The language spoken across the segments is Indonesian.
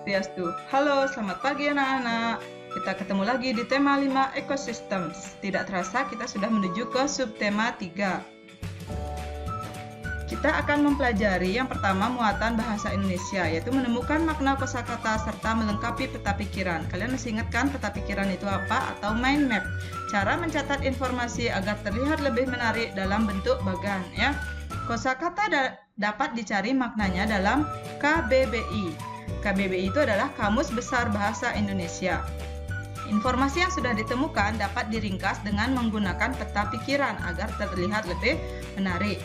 Swastiastu. Halo, selamat pagi anak-anak. Kita ketemu lagi di tema 5 ekosistem. Tidak terasa kita sudah menuju ke subtema 3. Kita akan mempelajari yang pertama muatan bahasa Indonesia, yaitu menemukan makna kosakata serta melengkapi peta pikiran. Kalian masih ingat kan peta pikiran itu apa? Atau mind map. Cara mencatat informasi agar terlihat lebih menarik dalam bentuk bagan, ya. Kosakata dapat dicari maknanya dalam KBBI. KBBI itu adalah Kamus Besar Bahasa Indonesia. Informasi yang sudah ditemukan dapat diringkas dengan menggunakan peta pikiran agar terlihat lebih menarik.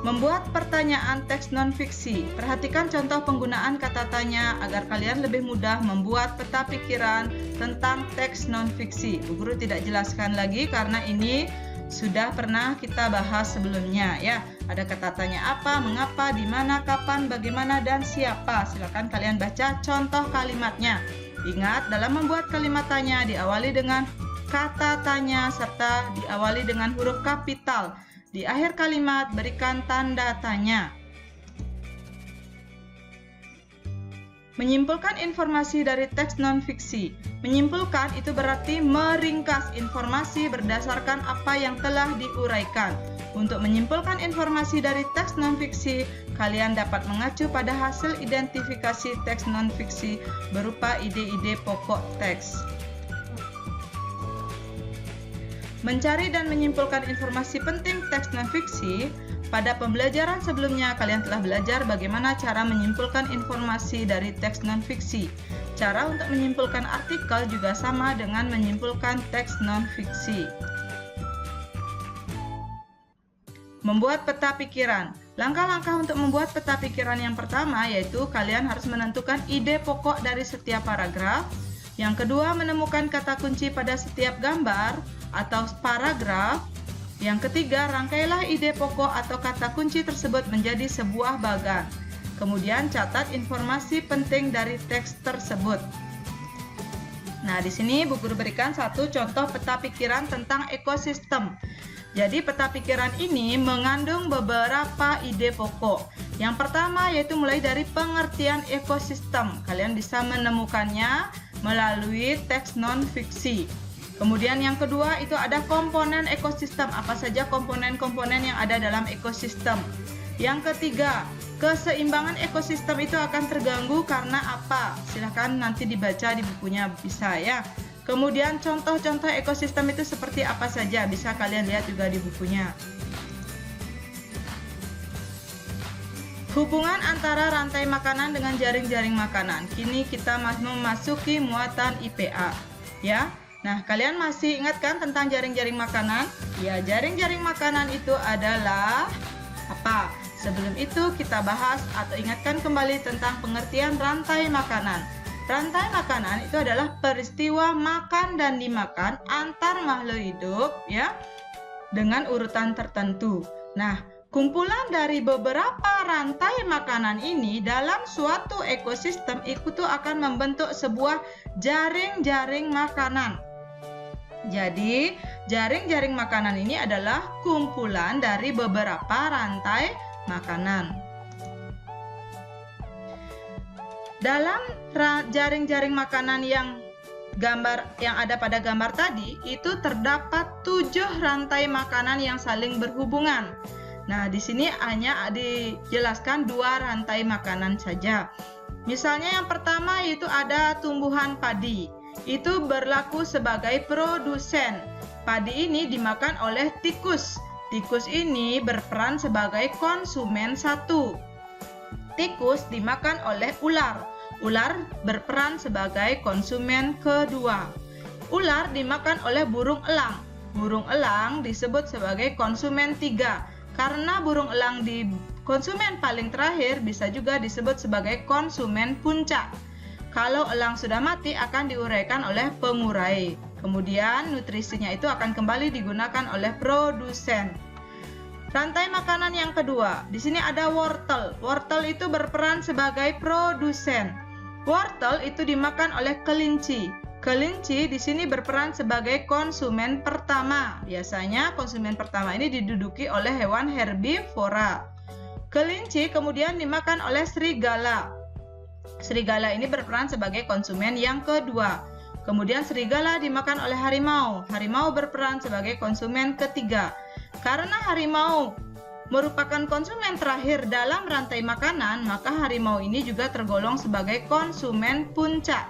Membuat pertanyaan teks non-fiksi. Perhatikan contoh penggunaan kata tanya agar kalian lebih mudah membuat peta pikiran tentang teks non-fiksi. Bu Guru tidak jelaskan lagi karena ini sudah pernah kita bahas sebelumnya, ya. Ada kata tanya apa, mengapa, di mana, kapan, bagaimana, dan siapa. Silakan kalian baca contoh kalimatnya. Ingat, dalam membuat kalimat tanya diawali dengan kata tanya serta diawali dengan huruf kapital. Di akhir kalimat berikan tanda tanya. Menyimpulkan informasi dari teks non-fiksi. Menyimpulkan itu berarti meringkas informasi berdasarkan apa yang telah diuraikan. Untuk menyimpulkan informasi dari teks non-fiksi, kalian dapat mengacu pada hasil identifikasi teks non-fiksi berupa ide-ide pokok teks. Mencari dan menyimpulkan informasi penting teks non-fiksi. Pada pembelajaran sebelumnya, kalian telah belajar bagaimana cara menyimpulkan informasi dari teks non-fiksi. Cara untuk menyimpulkan artikel juga sama dengan menyimpulkan teks non-fiksi. Membuat peta pikiran. Langkah-langkah untuk membuat peta pikiran yang pertama yaitu kalian harus menentukan ide pokok dari setiap paragraf. Yang kedua, menemukan kata kunci pada setiap gambar atau paragraf. Yang ketiga, rangkailah ide pokok atau kata kunci tersebut menjadi sebuah bagan. Kemudian catat informasi penting dari teks tersebut. Nah, di sini Bu Guru berikan satu contoh peta pikiran tentang ekosistem. Jadi peta pikiran ini mengandung beberapa ide pokok. Yang pertama yaitu mulai dari pengertian ekosistem. Kalian bisa menemukannya melalui teks non-fiksi. Kemudian yang kedua itu ada komponen ekosistem. Apa saja komponen-komponen yang ada dalam ekosistem. Yang ketiga, keseimbangan ekosistem itu akan terganggu karena apa? Silahkan nanti dibaca di bukunya bisa, ya. Kemudian contoh-contoh ekosistem itu seperti apa saja, bisa kalian lihat juga di bukunya. Hubungan antara rantai makanan dengan jaring-jaring makanan. Kini kita memasuki muatan IPA, ya. Nah, kalian masih ingat kan tentang jaring-jaring makanan? Ya, jaring-jaring makanan itu adalah apa? Sebelum itu kita bahas atau ingatkan kembali tentang pengertian rantai makanan. Rantai makanan itu adalah peristiwa makan dan dimakan antar makhluk hidup, ya, dengan urutan tertentu. Nah, kumpulan dari beberapa rantai makanan ini dalam suatu ekosistem itu akan membentuk sebuah jaring-jaring makanan. Jadi, jaring-jaring makanan ini adalah kumpulan dari beberapa rantai makanan. Dalam jaring-jaring makanan yang ada pada gambar tadi, itu terdapat 7 rantai makanan yang saling berhubungan. Nah, di sini hanya dijelaskan 2 rantai makanan saja. Misalnya yang pertama yaitu ada tumbuhan padi. Itu berlaku sebagai produsen. Padi ini dimakan oleh tikus. Tikus ini berperan sebagai konsumen 1. Tikus dimakan oleh ular. Ular berperan sebagai konsumen kedua. Ular dimakan oleh burung elang. Burung elang disebut sebagai konsumen 3. Karena burung elang di konsumen paling terakhir bisa juga disebut sebagai konsumen puncak. Kalau elang sudah mati akan diuraikan oleh pengurai. Kemudian nutrisinya itu akan kembali digunakan oleh produsen. Rantai makanan yang kedua, di sini ada wortel. Wortel itu berperan sebagai produsen. Wortel itu dimakan oleh kelinci. Kelinci di sini berperan sebagai konsumen pertama. Biasanya konsumen pertama ini diduduki oleh hewan herbivora. Kelinci kemudian dimakan oleh serigala. Serigala ini berperan sebagai konsumen yang kedua. Kemudian serigala dimakan oleh harimau. Harimau berperan sebagai konsumen ketiga. Karena harimau merupakan konsumen terakhir dalam rantai makanan, maka harimau ini juga tergolong sebagai konsumen puncak.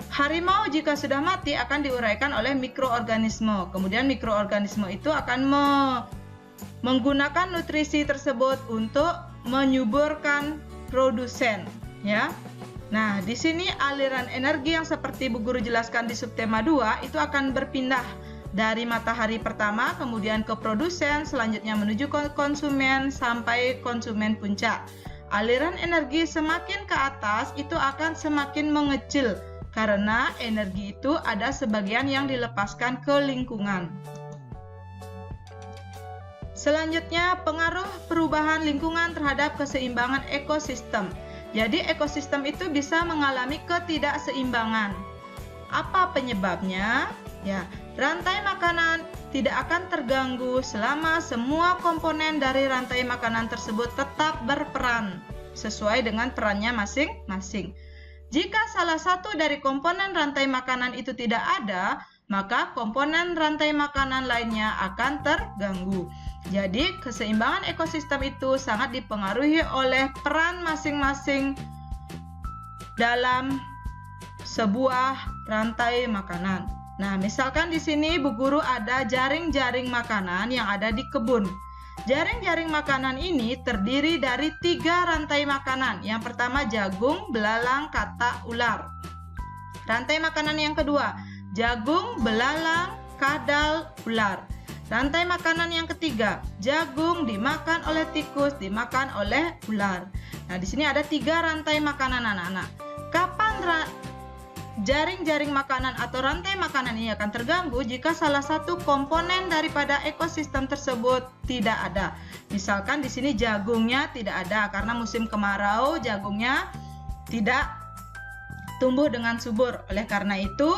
Harimau jika sudah mati akan diuraikan oleh mikroorganisme. Kemudian mikroorganisme itu akan menggunakan nutrisi tersebut untuk menyuburkan produsen, ya. Nah, di sini aliran energi yang seperti Bu Guru jelaskan di subtema 2 itu akan berpindah dari matahari pertama, kemudian ke produsen, selanjutnya menuju ke konsumen sampai konsumen puncak. Aliran energi semakin ke atas itu akan semakin mengecil karena energi itu ada sebagian yang dilepaskan ke lingkungan. Selanjutnya, pengaruh perubahan lingkungan terhadap keseimbangan ekosistem. Jadi, ekosistem itu bisa mengalami ketidakseimbangan. Apa penyebabnya? Ya, rantai makanan tidak akan terganggu selama semua komponen dari rantai makanan tersebut tetap berperan sesuai dengan perannya masing-masing. Jika salah satu dari komponen rantai makanan itu tidak ada, maka komponen rantai makanan lainnya akan terganggu. Jadi, keseimbangan ekosistem itu sangat dipengaruhi oleh peran masing-masing dalam sebuah rantai makanan. Nah, misalkan di sini Bu Guru ada jaring-jaring makanan yang ada di kebun. Jaring-jaring makanan ini terdiri dari 3 rantai makanan. Yang pertama jagung, belalang, katak, ular. Rantai makanan yang kedua, jagung, belalang, kadal, ular. Rantai makanan yang ketiga, jagung dimakan oleh tikus, dimakan oleh ular. Nah, di sini ada 3 rantai makanan anak-anak. Kapan jaring-jaring makanan atau rantai makanan ini akan terganggu jika salah satu komponen daripada ekosistem tersebut tidak ada. Misalkan di sini jagungnya tidak ada karena musim kemarau jagungnya tidak tumbuh dengan subur. Oleh karena itu,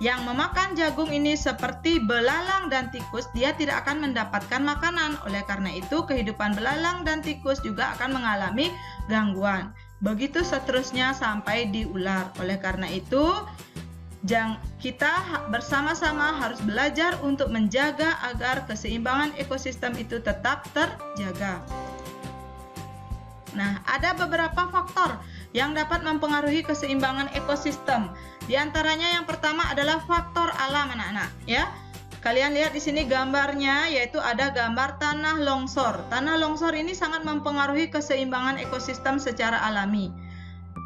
yang memakan jagung ini seperti belalang dan tikus, dia tidak akan mendapatkan makanan. Oleh karena itu, kehidupan belalang dan tikus juga akan mengalami gangguan. Begitu seterusnya sampai di ular. Oleh karena itu, kita bersama-sama harus belajar untuk menjaga agar keseimbangan ekosistem itu tetap terjaga. Nah, ada beberapa faktor yang dapat mempengaruhi keseimbangan ekosistem. Di antaranya yang pertama adalah faktor alam anak-anak, ya. Kalian lihat di sini gambarnya, yaitu ada gambar tanah longsor. Tanah longsor ini sangat mempengaruhi keseimbangan ekosistem secara alami.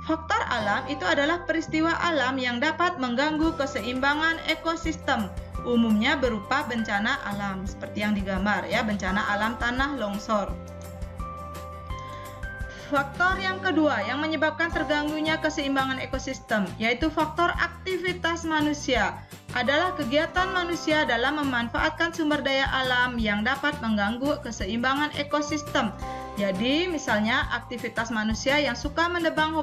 Faktor alam itu adalah peristiwa alam yang dapat mengganggu keseimbangan ekosistem. Umumnya berupa bencana alam, seperti yang digambar ya, bencana alam tanah longsor. Faktor yang kedua yang menyebabkan terganggunya keseimbangan ekosistem, yaitu faktor aktivitas manusia, adalah kegiatan manusia dalam memanfaatkan sumber daya alam yang dapat mengganggu keseimbangan ekosistem. Jadi, misalnya aktivitas manusia yang suka menebang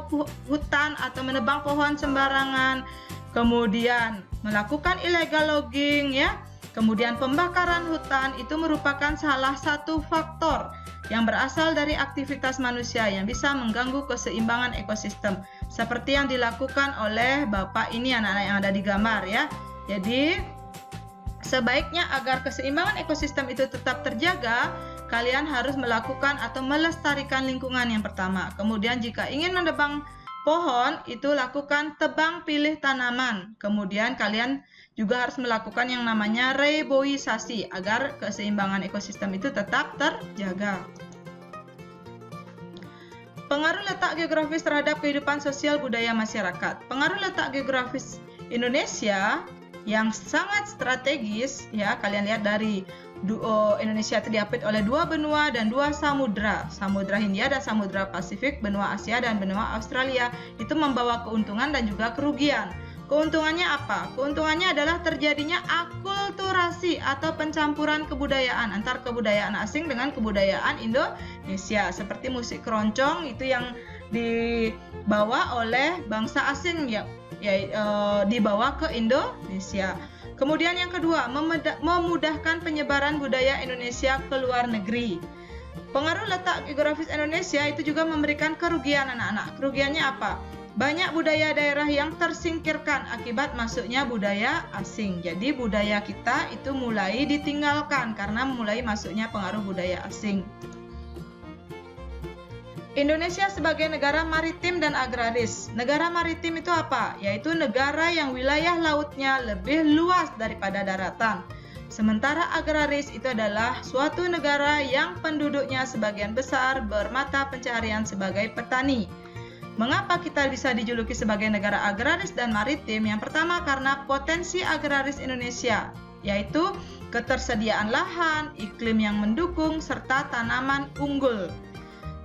hutan atau menebang pohon sembarangan, kemudian melakukan illegal logging, ya, kemudian pembakaran hutan, itu merupakan salah satu faktor yang berasal dari aktivitas manusia yang bisa mengganggu keseimbangan ekosistem. Seperti yang dilakukan oleh Bapak ini, anak-anak yang ada di gambar ya. Jadi, sebaiknya agar keseimbangan ekosistem itu tetap terjaga, kalian harus melakukan atau melestarikan lingkungan yang pertama. Kemudian jika ingin menebang pohon, itu lakukan tebang pilih tanaman. Kemudian kalian juga harus melakukan yang namanya reboisasi agar keseimbangan ekosistem itu tetap terjaga. Pengaruh letak geografis terhadap kehidupan sosial budaya masyarakat. Pengaruh letak geografis Indonesia yang sangat strategis, ya, kalian lihat dari Indonesia itu diapit oleh 2 benua dan 2 samudra, Samudra Hindia dan Samudra Pasifik, benua Asia dan benua Australia. Itu membawa keuntungan dan juga kerugian. Keuntungannya apa? Keuntungannya adalah terjadinya akulturasi atau pencampuran kebudayaan antar kebudayaan asing dengan kebudayaan Indonesia. Seperti musik keroncong itu yang dibawa oleh bangsa asing ya, dibawa ke Indonesia. Kemudian yang kedua, memudahkan penyebaran budaya Indonesia ke luar negeri. Pengaruh letak geografis Indonesia itu juga memberikan kerugian anak-anak. Kerugiannya apa? Banyak budaya daerah yang tersingkirkan akibat masuknya budaya asing. Jadi budaya kita itu mulai ditinggalkan karena mulai masuknya pengaruh budaya asing. Indonesia sebagai negara maritim dan agraris. Negara maritim itu apa? Yaitu negara yang wilayah lautnya lebih luas daripada daratan. Sementara agraris itu adalah suatu negara yang penduduknya sebagian besar bermata pencaharian sebagai petani. Mengapa kita bisa dijuluki sebagai negara agraris dan maritim? Yang pertama karena potensi agraris Indonesia, yaitu ketersediaan lahan, iklim yang mendukung, serta tanaman unggul.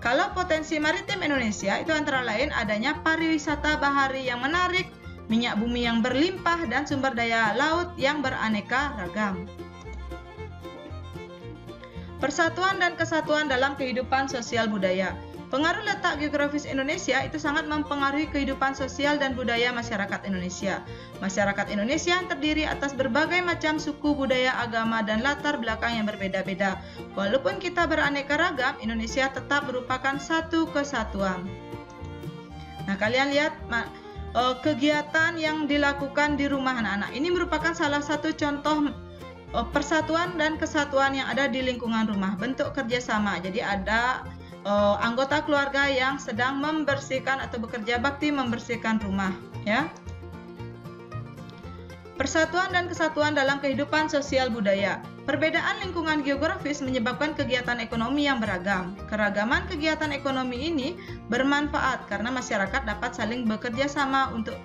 Kalau potensi maritim Indonesia itu antara lain adanya pariwisata bahari yang menarik, minyak bumi yang berlimpah, dan sumber daya laut yang beraneka ragam. Persatuan dan kesatuan dalam kehidupan sosial budaya. Pengaruh letak geografis Indonesia itu sangat mempengaruhi kehidupan sosial dan budaya masyarakat Indonesia. Masyarakat Indonesia terdiri atas berbagai macam suku, budaya, agama, dan latar belakang yang berbeda-beda. Walaupun kita beraneka ragam, Indonesia tetap merupakan satu kesatuan. Nah, kalian lihat kegiatan yang dilakukan di rumah anak-anak. Ini merupakan salah satu contoh persatuan dan kesatuan yang ada di lingkungan rumah. Bentuk kerjasama. Jadi ada anggota keluarga yang sedang membersihkan atau bekerja bakti membersihkan rumah, ya. Persatuan dan kesatuan dalam kehidupan sosial budaya. Perbedaan lingkungan geografis menyebabkan kegiatan ekonomi yang beragam. Keragaman kegiatan ekonomi ini bermanfaat karena masyarakat dapat saling bekerja sama untuk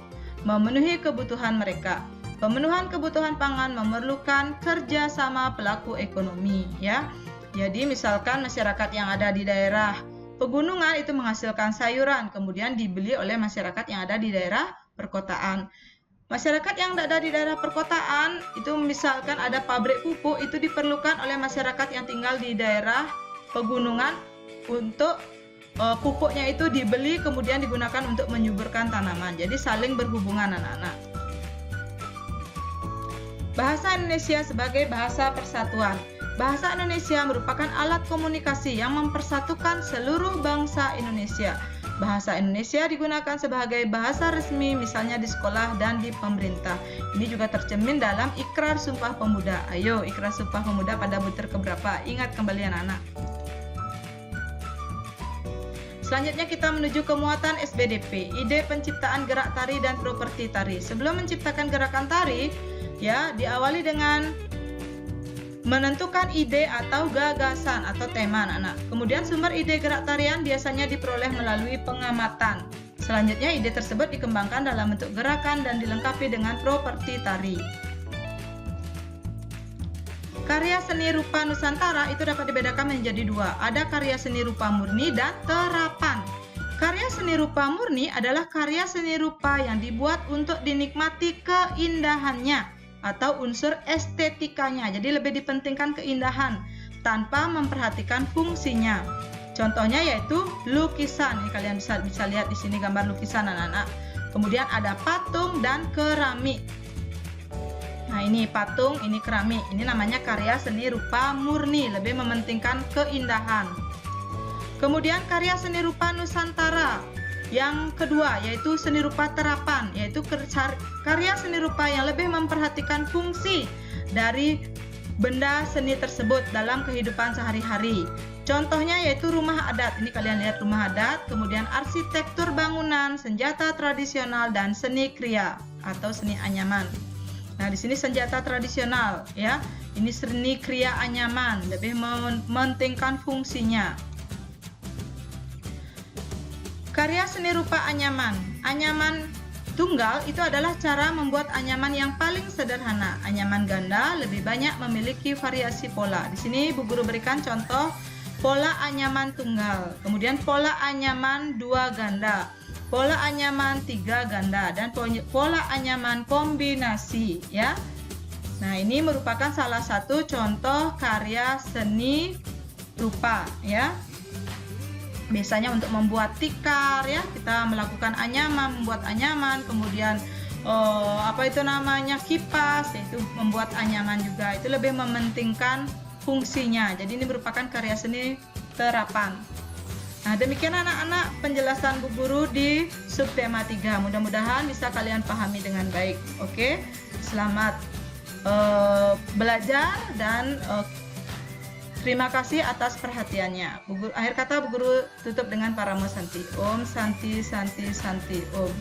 memenuhi kebutuhan mereka. Pemenuhan kebutuhan pangan memerlukan kerja sama pelaku ekonomi, ya. Jadi misalkan masyarakat yang ada di daerah pegunungan itu menghasilkan sayuran, kemudian dibeli oleh masyarakat yang ada di daerah perkotaan. Masyarakat yang ada di daerah perkotaan itu misalkan ada pabrik pupuk, itu diperlukan oleh masyarakat yang tinggal di daerah pegunungan untuk pupuknya itu dibeli kemudian digunakan untuk menyuburkan tanaman. Jadi saling berhubungan anak-anak. Bahasa Indonesia sebagai bahasa persatuan. Bahasa Indonesia merupakan alat komunikasi yang mempersatukan seluruh bangsa Indonesia. Bahasa Indonesia digunakan sebagai bahasa resmi misalnya di sekolah dan di pemerintah. Ini juga tercermin dalam Ikrar Sumpah Pemuda. Ayo, Ikrar Sumpah Pemuda pada butir keberapa? Ingat kembali anak-anak. Selanjutnya kita menuju ke muatan SBDP, ide penciptaan gerak tari dan properti tari. Sebelum menciptakan gerakan tari, ya, diawali dengan menentukan ide atau gagasan atau tema anak-anak. Kemudian sumber ide gerak tarian biasanya diperoleh melalui pengamatan. Selanjutnya ide tersebut dikembangkan dalam bentuk gerakan dan dilengkapi dengan properti tari. Karya seni rupa Nusantara itu dapat dibedakan menjadi dua. Ada karya seni rupa murni dan terapan. Karya seni rupa murni adalah karya seni rupa yang dibuat untuk dinikmati keindahannya atau unsur estetikanya. Jadi lebih dipentingkan keindahan tanpa memperhatikan fungsinya. Contohnya yaitu lukisan. Ini kalian bisa lihat di sini gambar lukisan anak-anak. Kemudian ada patung dan keramik. Nah, ini patung, ini keramik. Ini namanya karya seni rupa murni, lebih mementingkan keindahan. Kemudian karya seni rupa Nusantara. Yang kedua yaitu seni rupa terapan, yaitu karya seni rupa yang lebih memperhatikan fungsi dari benda seni tersebut dalam kehidupan sehari-hari. Contohnya yaitu rumah adat. Ini kalian lihat rumah adat, kemudian arsitektur bangunan, senjata tradisional, dan seni kriya atau seni anyaman. Nah, di sini senjata tradisional, ya. Ini seni kriya anyaman, lebih mementingkan fungsinya. Karya seni rupa anyaman. Anyaman tunggal itu adalah cara membuat anyaman yang paling sederhana. Anyaman ganda lebih banyak memiliki variasi pola. Di sini Bu Guru berikan contoh pola anyaman tunggal, kemudian pola anyaman 2 ganda, pola anyaman 3 ganda, dan pola anyaman kombinasi, ya. Nah, ini merupakan salah satu contoh karya seni rupa, ya. Biasanya untuk membuat tikar, ya, kita melakukan anyaman, membuat anyaman, kemudian kipas, yaitu membuat anyaman juga. Itu lebih mementingkan fungsinya. Jadi ini merupakan karya seni terapan. Nah, demikian anak-anak penjelasan Bu Guru di subtema 3. Mudah-mudahan bisa kalian pahami dengan baik. Oke, selamat belajar dan terima kasih atas perhatiannya. Akhir kata Bu Guru tutup dengan Paramo Santi. Om Santi Santi Santi Om.